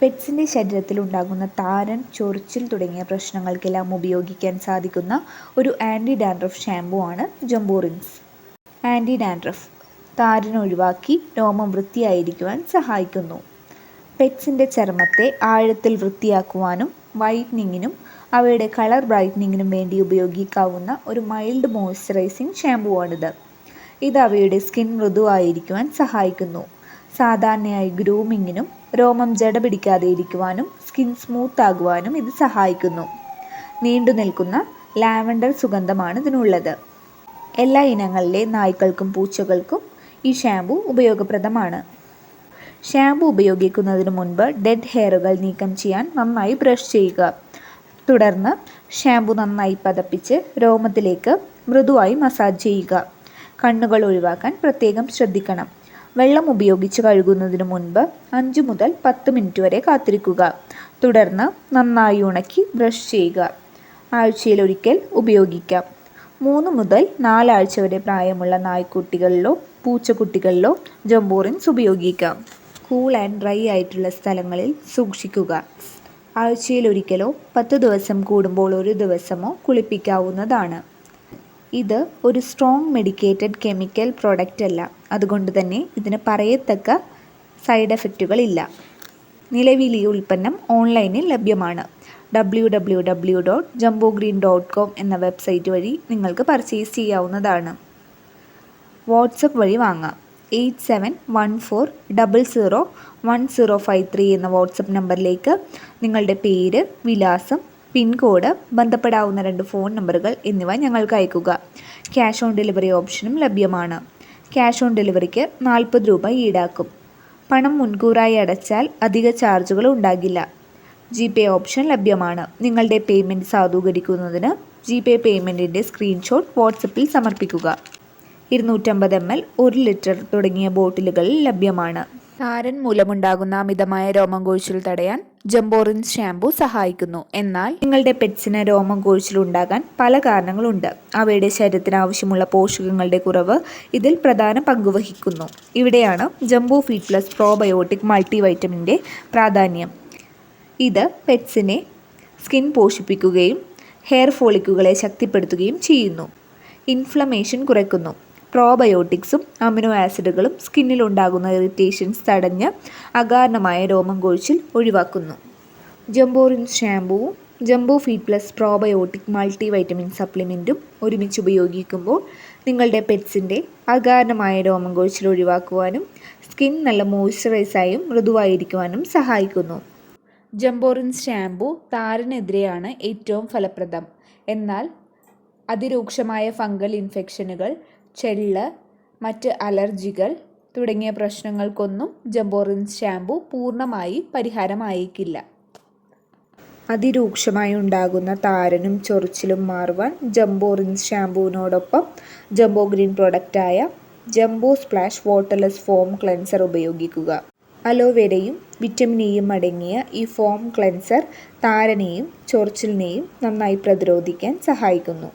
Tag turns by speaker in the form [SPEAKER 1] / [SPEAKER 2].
[SPEAKER 1] പെറ്റ്സിൻ്റെ ശരീരത്തിലുണ്ടാകുന്ന താരൻ, ചൊറിച്ചിൽ തുടങ്ങിയ പ്രശ്നങ്ങൾക്കെല്ലാം ഉപയോഗിക്കാൻ സാധിക്കുന്ന ഒരു ആൻറ്റി ഡാൻഡ്രഫ് ഷാമ്പു ആണ് ജംബോ റിൻസ്. ആൻറ്റി ഡാൻഡ്രഫ് താരൻ ഒഴിവാക്കി രോമം വൃത്തിയായിരിക്കുവാൻ സഹായിക്കുന്നു. പെറ്റ്സിൻ്റെ ചർമ്മത്തെ ആഴത്തിൽ വൃത്തിയാക്കുവാനും വൈറ്റനിങ്ങിനും അവയുടെ കളർ ബ്രൈറ്റനിങ്ങിനും വേണ്ടി ഉപയോഗിക്കാവുന്ന ഒരു മൈൽഡ് മോയ്സ്ചറൈസിങ് ഷാമ്പുവാണിത്. ഇത് അവയുടെ സ്കിൻ മൃദുവായിരിക്കുവാൻ സഹായിക്കുന്നു. സാധാരണയായി ഗ്രൂമിങ്ങിനും രോമം ജട പിടിക്കാതെ ഇരിക്കുവാനും സ്കിൻ സ്മൂത്ത് ആകുവാനും ഇത് സഹായിക്കുന്നു. നീണ്ടു നിൽക്കുന്ന ലാവൻഡർ സുഗന്ധമാണ് ഇതിനുള്ളത്. എല്ലാ ഇനങ്ങളിലെ നായ്ക്കൾക്കും പൂച്ചകൾക്കും ഈ ഷാമ്പു ഉപയോഗപ്രദമാണ്. ഷാമ്പു ഉപയോഗിക്കുന്നതിന് മുൻപ് ഡെഡ് ഹെയറുകൾ നീക്കം ചെയ്യാൻ നന്നായി ബ്രഷ് ചെയ്യുക. തുടർന്ന് ഷാമ്പു നന്നായി പതപ്പിച്ച് രോമത്തിലേക്ക് മൃദുവായി മസാജ് ചെയ്യുക. കണ്ണുകൾ ഒഴിവാക്കാൻ പ്രത്യേകം ശ്രദ്ധിക്കണം. വെള്ളം ഉപയോഗിച്ച് കഴുകുന്നതിന് മുൻപ് 5 മുതൽ 10 മിനിറ്റ് വരെ കാത്തിരിക്കുക. തുടർന്ന് നന്നായി ഉണക്കി ബ്രഷ് ചെയ്യുക. ആഴ്ചയിലൊരിക്കൽ ഉപയോഗിക്കാം. 3 മുതൽ 4 ആഴ്ച വരെ പ്രായമുള്ള നായ്ക്കുട്ടികളിലോ പൂച്ചക്കുട്ടികളിലോ ജംബോ റിൻസ് ഉപയോഗിക്കാം. കൂൾ ആൻഡ് ഡ്രൈ ആയിട്ടുള്ള സ്ഥലങ്ങളിൽ സൂക്ഷിക്കുക. ആഴ്ചയിലൊരിക്കലോ 10 ദിവസം കൂടുമ്പോൾ ഒരു ദിവസമോ കുളിപ്പിക്കാവുന്നതാണ്. ഇത് ഒരു സ്ട്രോങ് മെഡിക്കേറ്റഡ് കെമിക്കൽ പ്രോഡക്റ്റ് അല്ല. അതുകൊണ്ട് തന്നെ ഇതിന് പറയത്തക്ക സൈഡ് എഫക്റ്റുകളില്ല. നിലവിൽ ഈ ഉൽപ്പന്നം ഓൺലൈനിൽ ലഭ്യമാണ്. www.jumbogreen.com എന്ന വെബ്സൈറ്റ് വഴി നിങ്ങൾക്ക് പർച്ചേസ് ചെയ്യാവുന്നതാണ്. വാട്സപ്പ് വഴി വാങ്ങാം. 8714001053 എന്ന വാട്സപ്പ് നമ്പറിലേക്ക് നിങ്ങളുടെ പേര്, വിലാസം, പിൻകോഡ്, ബന്ധപ്പെടാവുന്ന 2 ഫോൺ നമ്പറുകൾ എന്നിവ ഞങ്ങൾക്ക് അയക്കുക. ക്യാഷ് ഓൺ ഡെലിവറി ഓപ്ഷനും ലഭ്യമാണ്. ക്യാഷ് ഓൺ ഡെലിവറിക്ക് 40 രൂപ ഈടാക്കും. പണം മുൻകൂറായി അടച്ചാൽ അധിക ചാർജുകൾ ഉണ്ടാകില്ല. GPay ഓപ്ഷൻ ലഭ്യമാണ്. നിങ്ങളുടെ പേയ്മെൻറ്റ് സാധൂകരിക്കുന്നതിന് GPay പേയ്മെൻറ്റിൻ്റെ സ്ക്രീൻഷോട്ട് വാട്സപ്പിൽ സമർപ്പിക്കുക. 250 ml, 1 ലിറ്റർ തുടങ്ങിയ ബോട്ടിലുകളിൽ ലഭ്യമാണ്. താരൻ മൂലമുണ്ടാകുന്ന അമിതമായ രോമം കൊഴിച്ചിൽ തടയാൻ ജംബോ റിൻസ് ഷാമ്പു സഹായിക്കുന്നു. എന്നാൽ നിങ്ങളുടെ പെറ്റ്സിന് രോമം കൊഴിച്ചിൽ ഉണ്ടാകാൻ പല കാരണങ്ങളുണ്ട്. അവയുടെ ശരീരത്തിന് ആവശ്യമുള്ള പോഷകങ്ങളുടെ കുറവ് ഇതിൽ പ്രധാന പങ്കുവഹിക്കുന്നു. ഇവിടെയാണ് ജംബോ ഫീഡ് പ്ലസ് പ്രോബയോട്ടിക് മൾട്ടിവൈറ്റമിൻ്റെ പ്രാധാന്യം. ഇത് പെറ്റ്സിനെ സ്കിൻ പോഷിപ്പിക്കുകയും ഹെയർ ഫോളിക്കുകളെ ശക്തിപ്പെടുത്തുകയും ചെയ്യുന്നു. ഇൻഫ്ലമേഷൻ കുറയ്ക്കുന്നു. പ്രോബയോട്ടിക്സും അമിനോ ആസിഡുകളും സ്കിന്നിലുണ്ടാകുന്ന ഇറിറ്റേഷൻസ് തടഞ്ഞ് അകാരണമായ രോമം കൊഴിച്ചിൽ ഒഴിവാക്കുന്നു. ജംബോ റിൻസ് ഷാമ്പുവും Jumbo feed plus probiotic multivitamin സപ്ലിമെൻറ്റും ഒരുമിച്ച് ഉപയോഗിക്കുമ്പോൾ നിങ്ങളുടെ പെറ്റ്സിൻ്റെ അകാരണമായ രോമം കൊഴിച്ചിൽ ഒഴിവാക്കുവാനും സ്കിൻ നല്ല മോയ്സ്ചറൈസായും മൃദുവായിരിക്കുവാനും സഹായിക്കുന്നു. ജംബോ റിൻസ് ഷാമ്പു താരനെതിരെയാണ് ഏറ്റവും ഫലപ്രദം. എന്നാൽ അതിരൂക്ഷമായ ഫംഗൽ ഇൻഫെക്ഷനുകൾ, ചെള്ള്, മറ്റ് അലർജികൾ തുടങ്ങിയ പ്രശ്നങ്ങൾക്കൊന്നും ജംബോ റിൻസ് ഷാമ്പു പൂർണ്ണമായി പരിഹാരമായേക്കില്ല. അതിരൂക്ഷമായി ഉണ്ടാകുന്ന താരനും ചൊറിച്ചിലും മാറുവാൻ ജംബോ റിൻസ് ഷാമ്പുവിനോടൊപ്പം ജംബോ ഗ്രീൻ പ്രൊഡക്റ്റായ Jumbo splash waterless foam cleanser ഉപയോഗിക്കുക. അലോവേരയും വിറ്റമിൻ ഇയും അടങ്ങിയ ഈ ഫോം ക്ലെൻസർ താരനെയും ചൊറിച്ചിലിനെയും നന്നായി പ്രതിരോധിക്കാൻ സഹായിക്കുന്നു.